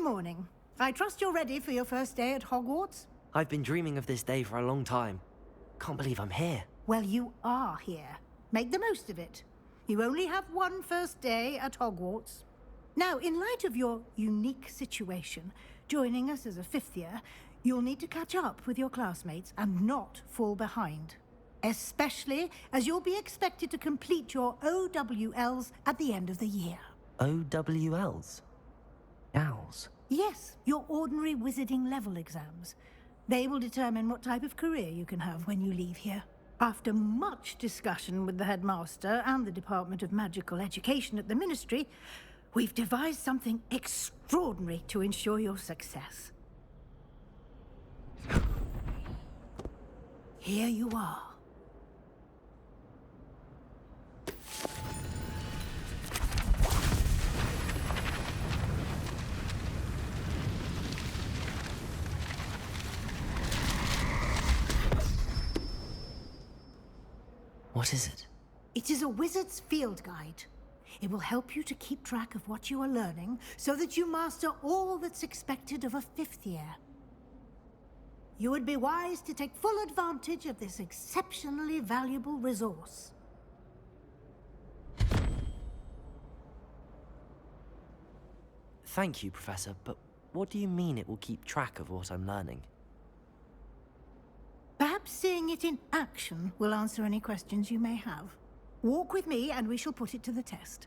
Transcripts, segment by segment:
morning. I trust you're ready for your first day at Hogwarts? I've been dreaming of this day for a long time. Can't believe I'm here. Well, you are here. Make the most of it. You only have one first day at Hogwarts. Now, in light of your unique situation, joining us as a fifth year, you'll need to catch up with your classmates and not fall behind. Especially as you'll be expected to complete your OWLs at the end of the year. OWLs? Owls? Yes, your ordinary wizarding level exams. They will determine what type of career you can have when you leave here. After much discussion with the headmaster and the Department of Magical Education at the Ministry, we've devised something extraordinary to ensure your success. Here you are. What is it? It is a wizard's field guide. It will help you to keep track of what you are learning so that you master all that's expected of a fifth year. You would be wise to take full advantage of this exceptionally valuable resource. Thank you, Professor, but what do you mean it will keep track of what I'm learning? Perhaps seeing it in action will answer any questions you may have. Walk with me and we shall put it to the test.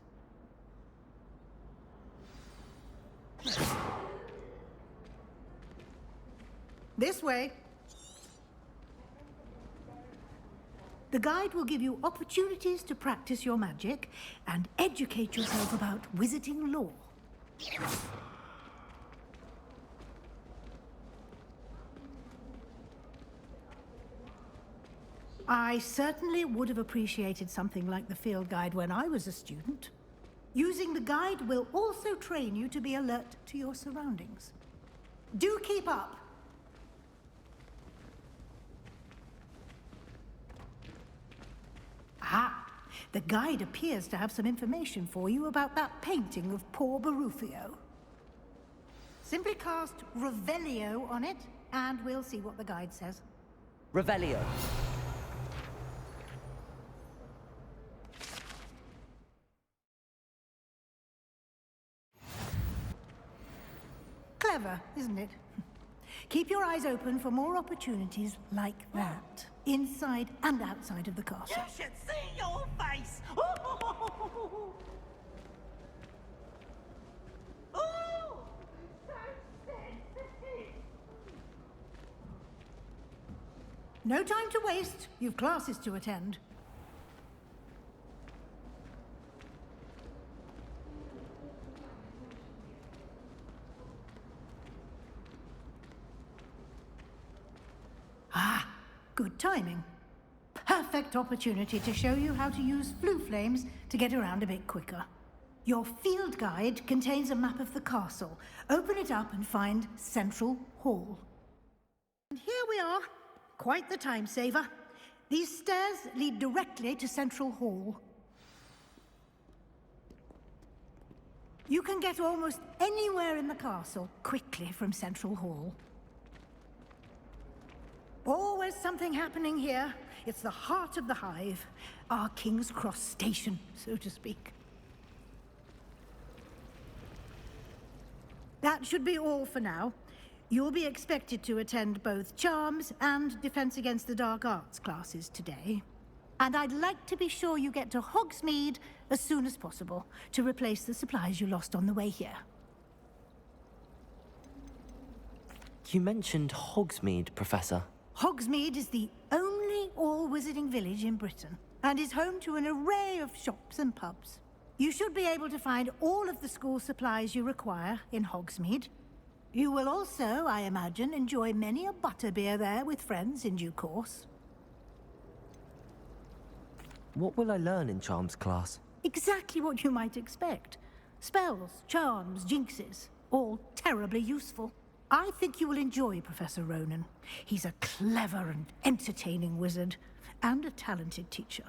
This way. The guide will give you opportunities to practice your magic and educate yourself about wizarding lore. I certainly would have appreciated something like the field guide when I was a student. Using the guide will also train you to be alert to your surroundings. Do keep up! Ah, the guide appears to have some information for you about that painting of poor Barufio. Simply cast Revelio on it, and we'll see what the guide says. Revelio. Clever, isn't it? Keep your eyes open for more opportunities like that, inside and outside of the castle. You should see your face! Ooh! So sensitive! No time to waste. You've classes to attend. Ah, good timing. Perfect opportunity to show you how to use flue flames to get around a bit quicker. Your field guide contains a map of the castle. Open it up and find Central Hall. And here we are. Quite the time saver. These stairs lead directly to Central Hall. You can get almost anywhere in the castle quickly from Central Hall. Always something happening here. It's the heart of the hive. Our King's Cross station, so to speak. That should be all for now. You'll be expected to attend both Charms and Defense Against the Dark Arts classes today. And I'd like to be sure you get to Hogsmeade as soon as possible to replace the supplies you lost on the way here. You mentioned Hogsmeade, Professor. Hogsmeade is the only all-wizarding village in Britain and is home to an array of shops and pubs. You should be able to find all of the school supplies you require in Hogsmeade. You will also, I imagine, enjoy many a butterbeer there with friends in due course. What will I learn in Charms class? Exactly what you might expect. Spells, charms, jinxes, all terribly useful. I think you will enjoy Professor Ronan. He's a clever and entertaining wizard, and a talented teacher.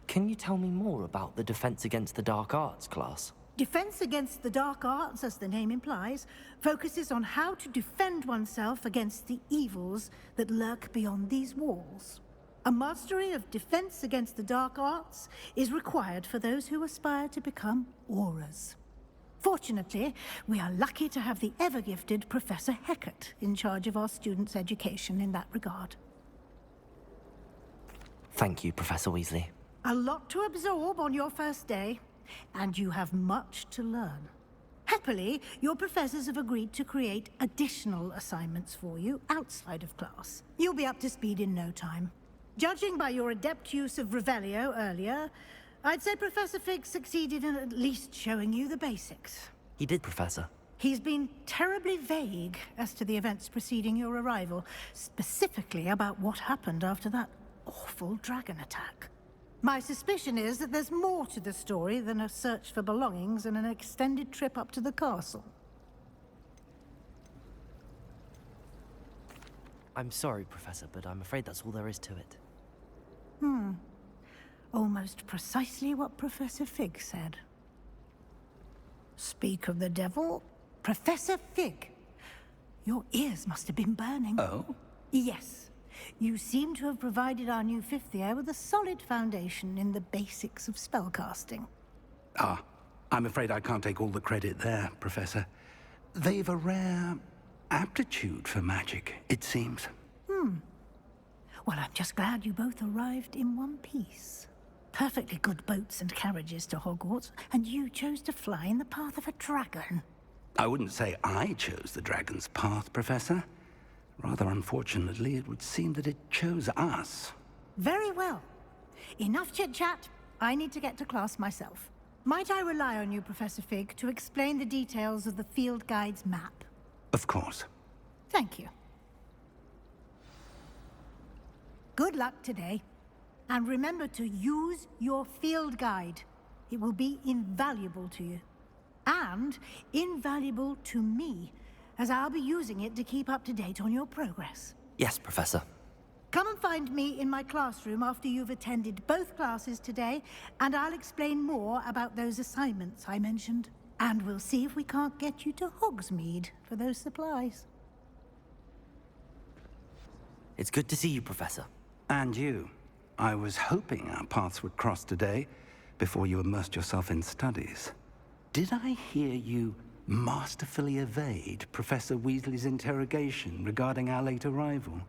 Can you tell me more about the Defense Against the Dark Arts class? Defense against the dark arts, as the name implies, focuses on how to defend oneself against the evils that lurk beyond these walls. A mastery of defense against the dark arts is required for those who aspire to become auras. Fortunately, we are lucky to have the ever-gifted Professor Hecat in charge of our students' education in that regard. Thank you, Professor Weasley. A lot to absorb on your first day, and you have much to learn. Happily, your professors have agreed to create additional assignments for you outside of class. You'll be up to speed in no time. Judging by your adept use of Revelio earlier, I'd say Professor Fig succeeded in at least showing you the basics. He did, Professor. He's been terribly vague as to the events preceding your arrival, specifically about what happened after that awful dragon attack. My suspicion is that there's more to the story than a search for belongings and an extended trip up to the castle. I'm sorry, Professor, but I'm afraid that's all there is to it. Almost precisely what Professor Fig said. Speak of the devil, Professor Fig. Your ears must have been burning. Oh? Yes. You seem to have provided our new fifth year with a solid foundation in the basics of spellcasting. Ah, I'm afraid I can't take all the credit there, Professor. They've a rare aptitude for magic, it seems. Well, I'm just glad you both arrived in one piece. Perfectly good boats and carriages to Hogwarts, and you chose to fly in the path of a dragon. I wouldn't say I chose the dragon's path, Professor. Rather unfortunately, it would seem that it chose us. Very well. Enough chit-chat. I need to get to class myself. Might I rely on you, Professor Fig, to explain the details of the field guide's map? Of course. Thank you. Good luck today. And remember to use your field guide. It will be invaluable to you. And invaluable to me, as I'll be using it to keep up to date on your progress. Yes, Professor. Come and find me in my classroom after you've attended both classes today, and I'll explain more about those assignments I mentioned. And we'll see if we can't get you to Hogsmeade for those supplies. It's good to see you, Professor. And you. I was hoping our paths would cross today, before you immersed yourself in studies. Did I hear you masterfully evade Professor Weasley's interrogation regarding our late arrival?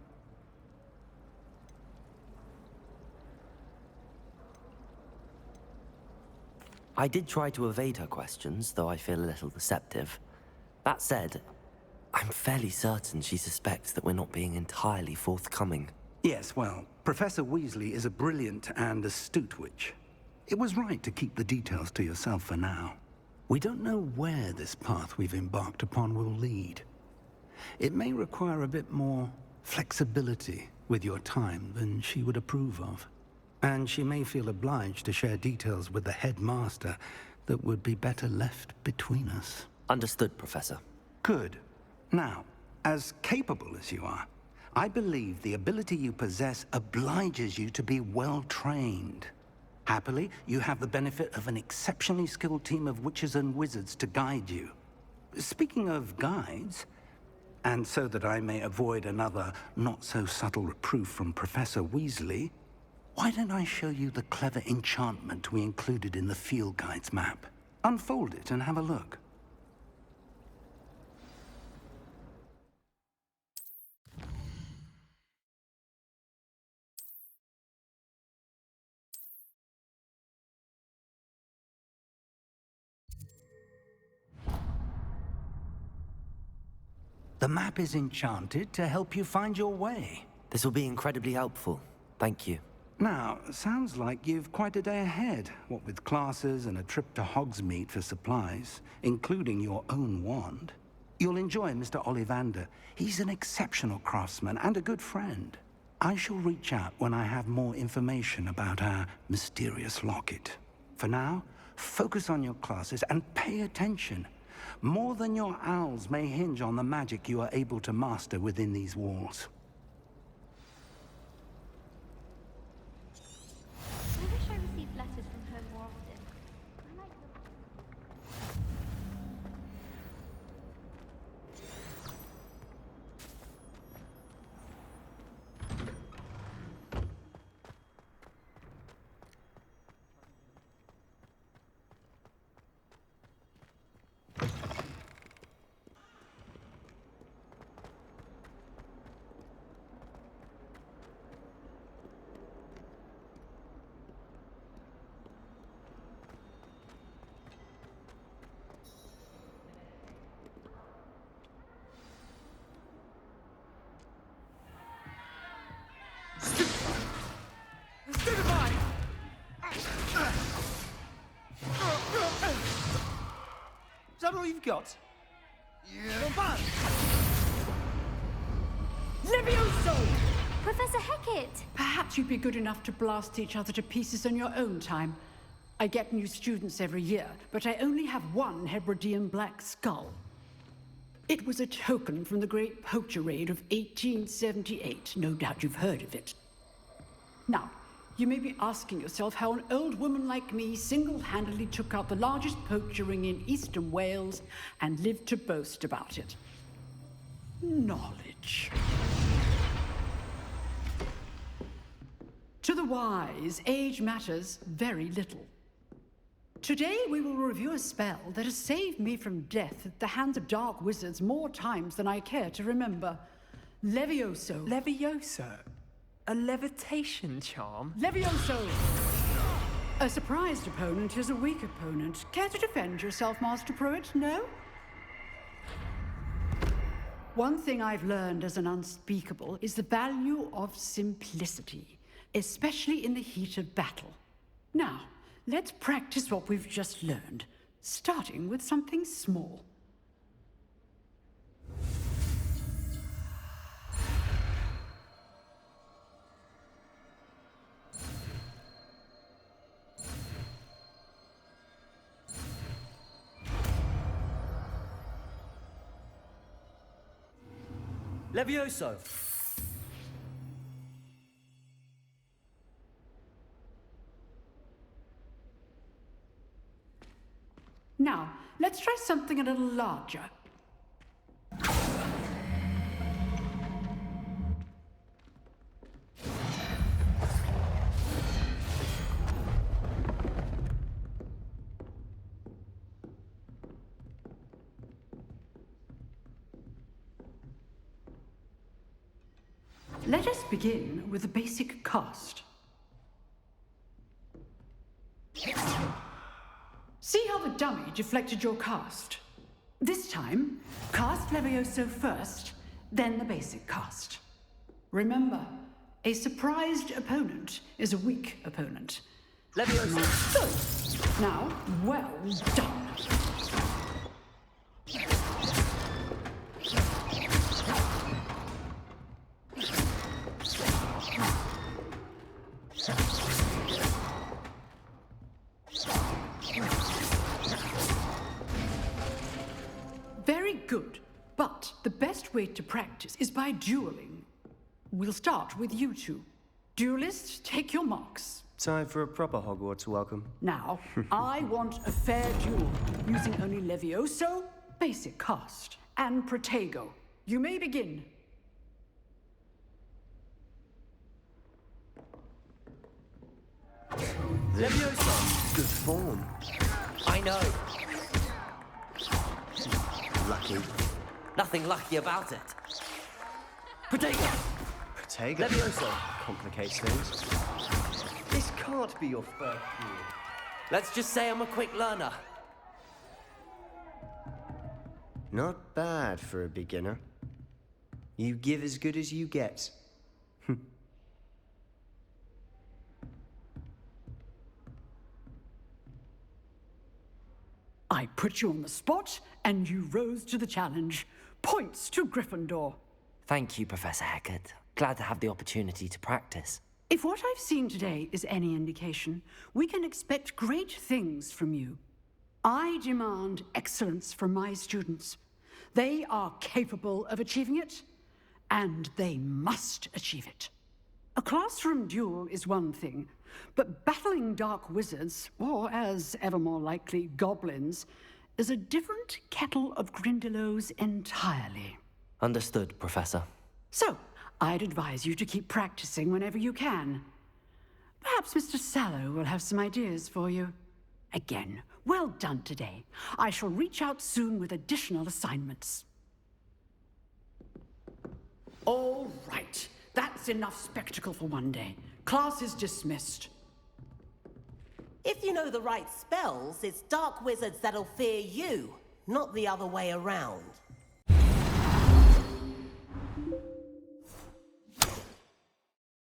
I did try to evade her questions, though I feel a little deceptive. That said, I'm fairly certain she suspects that we're not being entirely forthcoming. Yes, well, Professor Weasley is a brilliant and astute witch. It was right to keep the details to yourself for now. We don't know where this path we've embarked upon will lead. It may require a bit more flexibility with your time than she would approve of. And she may feel obliged to share details with the headmaster that would be better left between us. Understood, Professor. Good. Now, as capable as you are, I believe the ability you possess obliges you to be well-trained. Happily, you have the benefit of an exceptionally skilled team of witches and wizards to guide you. Speaking of guides, and so that I may avoid another not-so-subtle reproof from Professor Weasley, why don't I show you the clever enchantment we included in the field guide's map? Unfold it and have a look. The map is enchanted to help you find your way. This will be incredibly helpful. Thank you. Now, sounds like you've quite a day ahead, what with classes and a trip to Hogsmeade for supplies, including your own wand. You'll enjoy Mr. Ollivander. He's an exceptional craftsman and a good friend. I shall reach out when I have more information about our mysterious locket. For now, focus on your classes and pay attention. More than your owls may hinge on the magic you are able to master within these walls. I wish I received letters from her more often. I like them. that all you've got? Levioso! Professor Hecat! Perhaps you'd be good enough to blast each other to pieces on your own time. I get new students every year, but I only have one Hebridean black skull. It was a token from the Great Poacher Raid of 1878. No doubt you've heard of it. Now, you may be asking yourself how an old woman like me single-handedly took out the largest poacher ring in eastern Wales and lived to boast about it. Knowledge. To the wise, age matters very little. Today we will review a spell that has saved me from death at the hands of dark wizards more times than I care to remember. Levioso. Levioso? A levitation charm? Levioso! A surprised opponent is a weak opponent. Care to defend yourself, Master Pruitt? No? One thing I've learned as an unspeakable is the value of simplicity, especially in the heat of battle. Now, let's practice what we've just learned, starting with something small. Levioso! Now, let's try something a little larger. Let us begin with the basic cast. See how the dummy deflected your cast? This time, cast Levioso first, then the basic cast. Remember, a surprised opponent is a weak opponent. Levioso! So, now, well done. Very good, but the best way to practice is by dueling. We'll start with you two. Duelists, take your marks. Time for a proper Hogwarts welcome. Now, I want a fair duel, using only Levioso, basic cast, and Protego. You may begin. Levioso! Good form. I know. Lucky. Nothing lucky about it. Protego! Protego? Levioso! Complicates things. This can't be your first duel. Let's just say I'm a quick learner. Not bad for a beginner. You give as good as you get. I put you on the spot, and you rose to the challenge. Points to Gryffindor. Thank you, Professor Hecat. Glad to have the opportunity to practice. If what I've seen today is any indication, we can expect great things from you. I demand excellence from my students. They are capable of achieving it, and they must achieve it. A classroom duel is one thing, but battling dark wizards, or as ever more likely, goblins, is a different kettle of Grindylows entirely. Understood, Professor. So, I'd advise you to keep practicing whenever you can. Perhaps Mr. Sallow will have some ideas for you. Again, well done today. I shall reach out soon with additional assignments. All right. That's enough spectacle for one day. Class is dismissed. If you know the right spells, it's dark wizards that'll fear you, not the other way around.